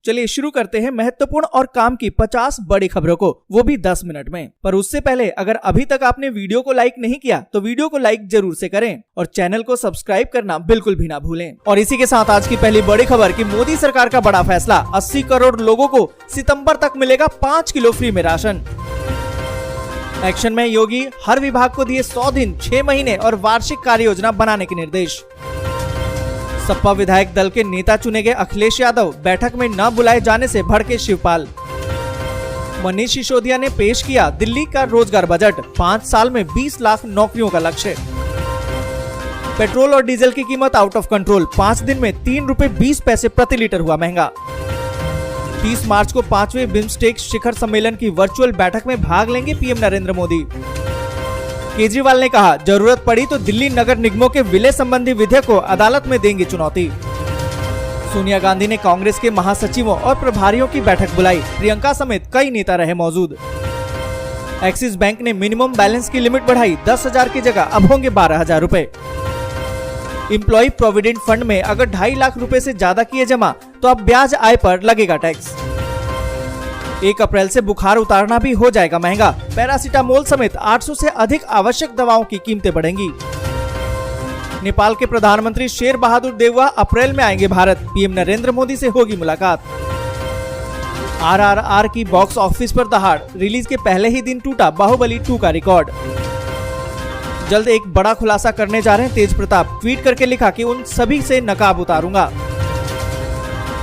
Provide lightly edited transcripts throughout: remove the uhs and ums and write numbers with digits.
चलिए शुरू करते हैं महत्वपूर्ण और काम की 50 बड़ी खबरों को, वो भी 10 मिनट में। पर उससे पहले अगर अभी तक आपने वीडियो को लाइक नहीं किया तो वीडियो को लाइक जरूर से करें और चैनल को सब्सक्राइब करना बिल्कुल भी ना भूलें। और इसी के साथ आज की पहली बड़ी खबर कि मोदी सरकार का बड़ा फैसला, 80 करोड़ लोगों को सितंबर तक मिलेगा 5 किलो फ्री में राशन। एक्शन में योगी, हर विभाग को दिए 100 दिन, 6 महीने और वार्षिक कार्य योजना बनाने के निर्देश। सपा विधायक दल के नेता चुने गए अखिलेश यादव, बैठक में न बुलाए जाने से भड़के शिवपाल। मनीष सिसोदिया ने पेश किया दिल्ली का रोजगार बजट, 5 साल में 20 लाख नौकरियों का लक्ष्य। पेट्रोल और डीजल की कीमत आउट ऑफ कंट्रोल, 5 दिन में 3 रुपए 20 पैसे प्रति लीटर हुआ महंगा। 30 मार्च को 5वें बिम्स्टेक शिखर सम्मेलन की वर्चुअल बैठक में भाग लेंगे पीएम नरेंद्र मोदी। केजरीवाल ने कहा, जरूरत पड़ी तो दिल्ली नगर निगमों के विलय संबंधी विधेयक को अदालत में देंगे चुनौती। सोनिया गांधी ने कांग्रेस के महासचिवों और प्रभारियों की बैठक बुलाई, प्रियंका समेत कई नेता रहे मौजूद। एक्सिस बैंक ने मिनिमम बैलेंस की लिमिट बढ़ाई, 10,000 की जगह अब होंगे 12,000 रुपए। एम्प्लॉय प्रोविडेंट फंड में अगर 2.5 लाख रुपए से ज्यादा किए जमा तो अब ब्याज आय पर लगेगा टैक्स। 1 अप्रैल से बुखार उतारना भी हो जाएगा महंगा, पैरासीटामोल समेत 800 से अधिक आवश्यक दवाओं की कीमतें बढ़ेंगी। नेपाल के प्रधानमंत्री शेर बहादुर देउवा अप्रैल में आएंगे भारत, पीएम नरेंद्र मोदी से होगी मुलाकात। RRR की बॉक्स ऑफिस पर दहाड़, रिलीज के पहले ही दिन टूटा बाहुबली 2 का रिकॉर्ड। जल्द एक बड़ा खुलासा करने जा रहे हैं तेज प्रताप, ट्वीट करके लिखा कि उन सभी से नकाब उतारूंगा।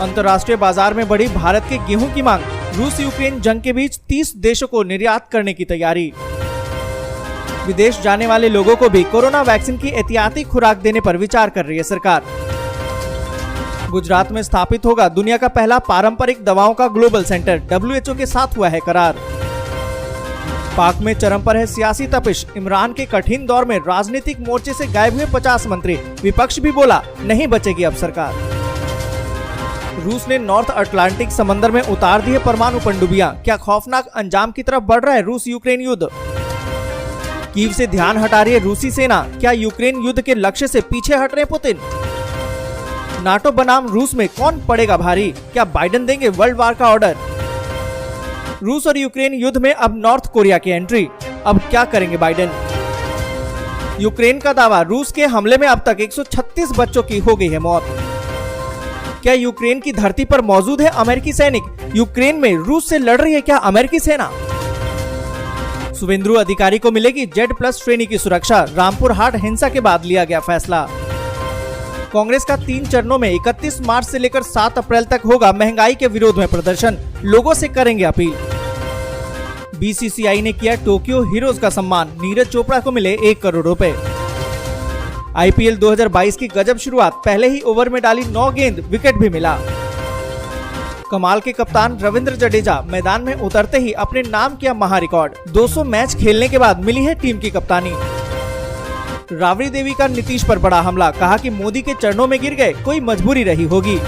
अंतर्राष्ट्रीय बाजार में बढ़ी भारत के गेहूं की मांग, रूस यूक्रेन जंग के बीच 30 देशों को निर्यात करने की तैयारी। विदेश जाने वाले लोगों को भी कोरोना वैक्सीन की एहतियाती खुराक देने पर विचार कर रही है सरकार। गुजरात में स्थापित होगा दुनिया का पहला पारंपरिक दवाओं का ग्लोबल सेंटर, WHO के साथ हुआ है करार। पाक में चरम पर है सियासी तपिश, इमरान के कठिन दौर में राजनीतिक मोर्चे से गायब हुए 50 मंत्री, विपक्ष भी बोला नहीं बचेगी अब सरकार। रूस ने नॉर्थ अटलांटिक समंदर में उतार दी है परमाणु पनडुब्बियां, क्या खौफनाक अंजाम की तरफ बढ़ रहा है रूस यूक्रेन युद्ध। कीव से ध्यान हटा रही है रूसी सेना, क्या यूक्रेन युद्ध के लक्ष्य से पीछे हट रहे पुतिन। नाटो बनाम रूस में कौन पड़ेगा भारी, क्या बाइडेन देंगे वर्ल्ड वार का ऑर्डर। रूस और यूक्रेन युद्ध में अब नॉर्थ कोरिया की एंट्री, अब क्या करेंगे बाइडेन। यूक्रेन का दावा, रूस के हमले में अब तक 136 बच्चों की हो गई है मौत। क्या यूक्रेन की धरती पर मौजूद है अमेरिकी सैनिक, यूक्रेन में रूस से लड़ रही है क्या अमेरिकी सेना। शुभेंदु अधिकारी को मिलेगी Z+ श्रेणी की सुरक्षा, रामपुर हाट हिंसा के बाद लिया गया फैसला। कांग्रेस का 3 चरणों में 31 मार्च से लेकर 7 अप्रैल तक होगा महंगाई के विरोध में प्रदर्शन, लोगों से करेंगे अपील। BCCI ने किया टोक्यो हीरोज का सम्मान, नीरज चोपड़ा को मिले 1 करोड़ रुपए। IPL 2022 की गजब शुरुआत, पहले ही ओवर में डाली 9 गेंद, विकेट भी मिला। कमाल के कप्तान रविंद्र जडेजा मैदान में उतरते ही अपने नाम किया महा रिकॉर्ड, 200 मैच खेलने के बाद मिली है टीम की कप्तानी। राबड़ी देवी का नीतीश पर बड़ा हमला, कहा कि मोदी के चरणों में गिर गए, कोई मजबूरी रही होगी।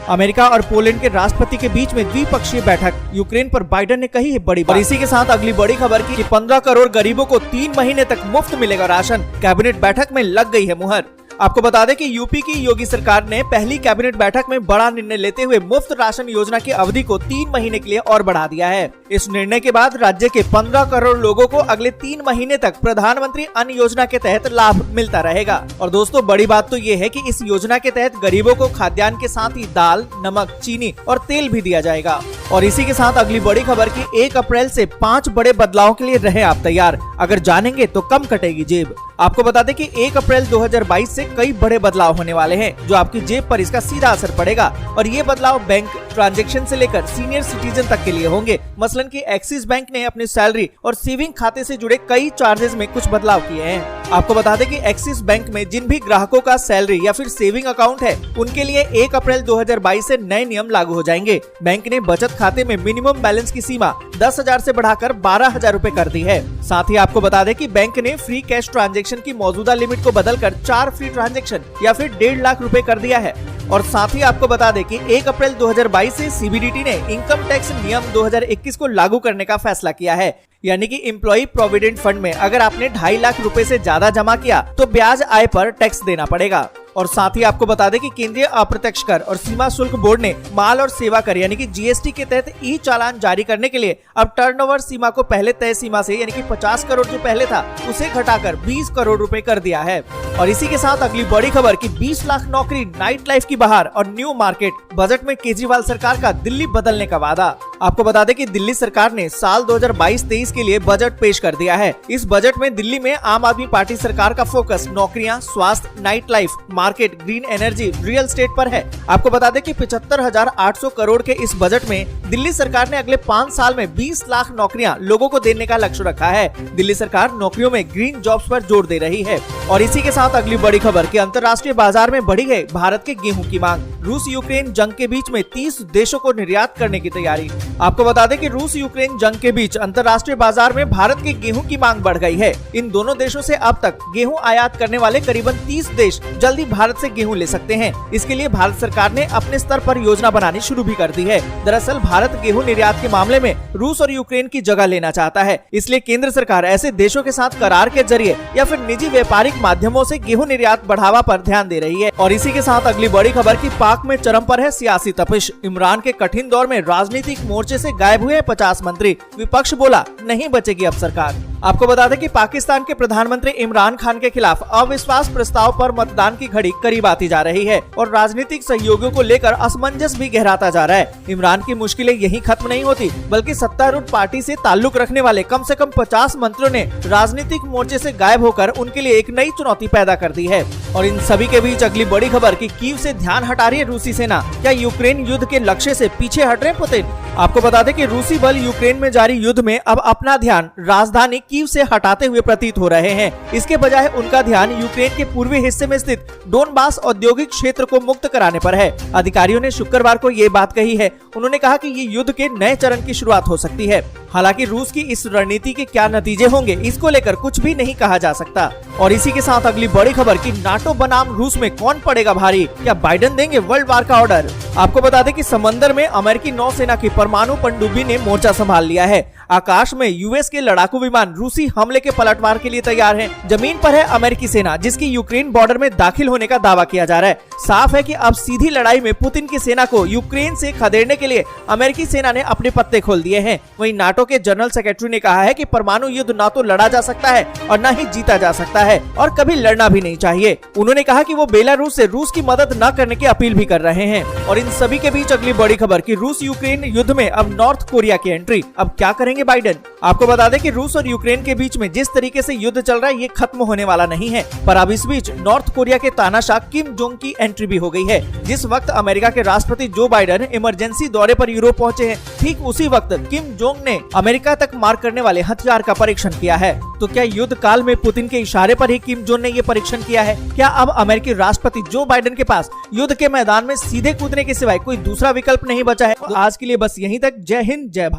अमेरिका और पोलैंड के राष्ट्रपति के बीच में द्विपक्षीय बैठक, यूक्रेन पर बाइडेन ने कही है बड़ी बात। इसी के साथ अगली बड़ी खबर की 15 करोड़ गरीबों को 3 महीने तक मुफ्त मिलेगा राशन, कैबिनेट बैठक में लग गई है मुहर। आपको बता दें कि यूपी की योगी सरकार ने पहली कैबिनेट बैठक में बड़ा निर्णय लेते हुए मुफ्त राशन योजना की अवधि को 3 महीने के लिए और बढ़ा दिया है। इस निर्णय के बाद राज्य के 15 करोड़ लोगों को अगले 3 महीने तक प्रधानमंत्री अन्न योजना के तहत लाभ मिलता रहेगा। और दोस्तों बड़ी बात तो ये है कि इस योजना के तहत गरीबों को खाद्यान्न के साथ ही दाल, नमक, चीनी और तेल भी दिया जाएगा। और इसी के साथ अगली बड़ी खबर की 1 अप्रैल से 5 बड़े बदलावों के लिए रहे आप तैयार, अगर जानेंगे तो कम कटेगी जेब। आपको बता दें कि 1 अप्रैल 2022 से कई बड़े बदलाव होने वाले हैं, जो आपकी जेब पर इसका सीधा असर पड़ेगा। और ये बदलाव बैंक ट्रांजैक्शन से लेकर सीनियर सिटीजन तक के लिए होंगे। मसलन कि एक्सिस बैंक ने अपनी सैलरी और सेविंग खाते से जुड़े कई चार्जेस में कुछ बदलाव किए हैं। आपको बता दें कि एक्सिस बैंक में जिन भी ग्राहकों का सैलरी या फिर सेविंग अकाउंट है, उनके लिए 1 अप्रैल 2022 से नए नियम लागू हो जाएंगे। बैंक ने बचत खाते में मिनिमम बैलेंस की सीमा 10,000 से बढ़ाकर 12,000 रूपए कर दी है। साथ ही आपको बता दें कि बैंक ने फ्री कैश ट्रांजैक्शन की मौजूदा लिमिट को बदलकर 4 फ्री ट्रांजैक्शन या फिर 1.5 लाख रुपए कर दिया है। और साथ ही आपको बता दें कि 1 अप्रैल 2022 से CBDT ने इनकम टैक्स नियम 2021 को लागू करने का फैसला किया है। यानी कि एम्प्लॉय प्रोविडेंट फंड में अगर आपने 2.5 लाख रुपए से ज्यादा जमा किया तो ब्याज आय पर टैक्स देना पड़ेगा। और साथ ही आपको बता दें कि केंद्रीय अप्रत्यक्ष कर और सीमा शुल्क बोर्ड ने माल और सेवा कर यानी कि जीएसटी के तहत ई चालान जारी करने के लिए अब टर्नओवर सीमा को पहले तय सीमा से यानी कि 50 करोड़ जो पहले था उसे घटाकर 20 करोड़ रुपए कर दिया है। और इसी के साथ अगली बड़ी खबर कि 20 लाख नौकरी, नाइट लाइफ की बहार और न्यू मार्केट। बजट में केजरीवाल सरकार का दिल्ली बदलने का वादा। आपको बता दें कि दिल्ली सरकार ने साल 2022-23 के लिए बजट पेश कर दिया है। इस बजट में दिल्ली में आम आदमी पार्टी सरकार का फोकस नौकरियां, स्वास्थ्य, night life, market, green energy, real estate पर है। आपको बता दें कि 75,800 करोड़ के इस बजट में दिल्ली सरकार ने अगले 5 साल में 20 लाख नौकरियां लोगों को देने का लक्ष्य रखा है। दिल्ली सरकार नौकरियों में ग्रीन जॉब्स पर जोर दे रही है। और इसी के साथ अगली बड़ी खबर कि अंतर्राष्ट्रीय बाजार में बढ़ी है भारत के गेहूं की मांग। रूस यूक्रेन जंग के बीच में 30 देशों को निर्यात करने की तैयारी। आपको बता दें कि रूस यूक्रेन जंग के बीच अंतर्राष्ट्रीय बाजार में भारत के गेहूं की मांग बढ़ गई है। इन दोनों देशों से अब तक गेहूं आयात करने वाले करीबन 30 देश जल्दी भारत से गेहूं ले सकते हैं। इसके लिए भारत सरकार ने अपने स्तर पर योजना बनानी शुरू भी कर दी है। दरअसल भारत गेहूं निर्यात के मामले में रूस और यूक्रेन की जगह लेना चाहता है। इसलिए केंद्र सरकार ऐसे देशों के साथ करार के जरिए या फिर निजी व्यापारिक माध्यमों से गेहूं निर्यात बढ़ावा पर ध्यान दे रही है। और इसी के साथ अगली बड़ी खबर कि पाक में चरम पर है सियासी तपिश। इमरान के कठिन दौर में राजनीतिक मोर्चे से गायब हुए 50 मंत्री। विपक्ष बोला नहीं बचेगी अब सरकार। आपको बता दें कि पाकिस्तान के प्रधानमंत्री इमरान खान के खिलाफ अविश्वास प्रस्ताव पर मतदान की घड़ी करीब आती जा रही है और राजनीतिक सहयोगियों को लेकर असमंजस भी गहराता जा रहा है। इमरान की मुश्किलें यहीं खत्म नहीं होती, बल्कि सत्तारूढ़ पार्टी से ताल्लुक रखने वाले कम से कम 50 मंत्रियों ने राजनीतिक मोर्चे से गायब होकर उनके लिए एक नई चुनौती पैदा कर दी है। और इन सभी के बीच अगली बड़ी खबर कि कीव से ध्यान हटा रही है रूसी सेना। क्या यूक्रेन युद्ध के लक्ष्य से पीछे हट रहे पुतिन? आपको बता दें कि रूसी बल यूक्रेन में जारी युद्ध में अब अपना ध्यान राजधानी कीव से हटाते हुए प्रतीत हो रहे हैं। इसके बजाय उनका ध्यान यूक्रेन के पूर्वी हिस्से में स्थित डोनबास औद्योगिक क्षेत्र को मुक्त कराने पर है। अधिकारियों ने शुक्रवार को ये बात कही है। उन्होंने कहा कि ये युद्ध के नए चरण की शुरुआत हो सकती है। हालांकि रूस की इस रणनीति के क्या नतीजे होंगे इसको लेकर कुछ भी नहीं कहा जा सकता। और इसी के साथ अगली बड़ी खबर कि नाटो बनाम रूस में कौन पड़ेगा भारी? क्या बाइडेन देंगे वर्ल्ड वार का ऑर्डर? आपको बता दें कि समंदर में अमेरिकी नौसेना की परमाणु पनडुब्बी ने मोर्चा संभाल लिया है। आकाश में यूएस के लड़ाकू विमान रूसी हमले के पलटवार के लिए तैयार हैं। जमीन पर है अमेरिकी सेना जिसकी यूक्रेन बॉर्डर में दाखिल होने का दावा किया जा रहा है। साफ है कि अब सीधी लड़ाई में पुतिन की सेना को यूक्रेन से खदेड़ने के लिए अमेरिकी सेना ने अपने पत्ते खोल दिए हैं। वहीं नाटो के जनरल सेक्रेटरी ने कहा है कि परमाणु युद्ध न तो लड़ा जा सकता है और न ही जीता जा सकता है और कभी लड़ना भी नहीं चाहिए। उन्होंने कहा कि वो बेलारूस से रूस की मदद न करने की अपील भी कर रहे हैं। और इन सभी के बीच अगली बड़ी खबर कि रूस यूक्रेन युद्ध में अब नॉर्थ कोरिया की एंट्री। अब क्या करेंगे बाइडेन? आपको बता दें कि रूस और यूक्रेन के बीच में जिस तरीके से युद्ध चल रहा है ये खत्म होने वाला नहीं है। पर अब इस बीच नॉर्थ कोरिया के तानाशाह किम जोंग की एंट्री भी हो गई है। जिस वक्त अमेरिका के राष्ट्रपति जो बाइडेन इमरजेंसी दौरे पर यूरोप पहुंचे हैं, ठीक उसी वक्त किम जोंग ने अमेरिका तक मार करने वाले हथियार का परीक्षण किया है। तो क्या युद्ध काल में पुतिन के इशारे पर ही किम जोंग ने ये परीक्षण किया है? क्या अब अमेरिकी राष्ट्रपति जो बाइडेन के पास युद्ध के मैदान में सीधे कूदने के सिवाय कोई दूसरा विकल्प नहीं बचा है? तो आज के लिए बस यहीं तक। जय हिंद, जय भारत।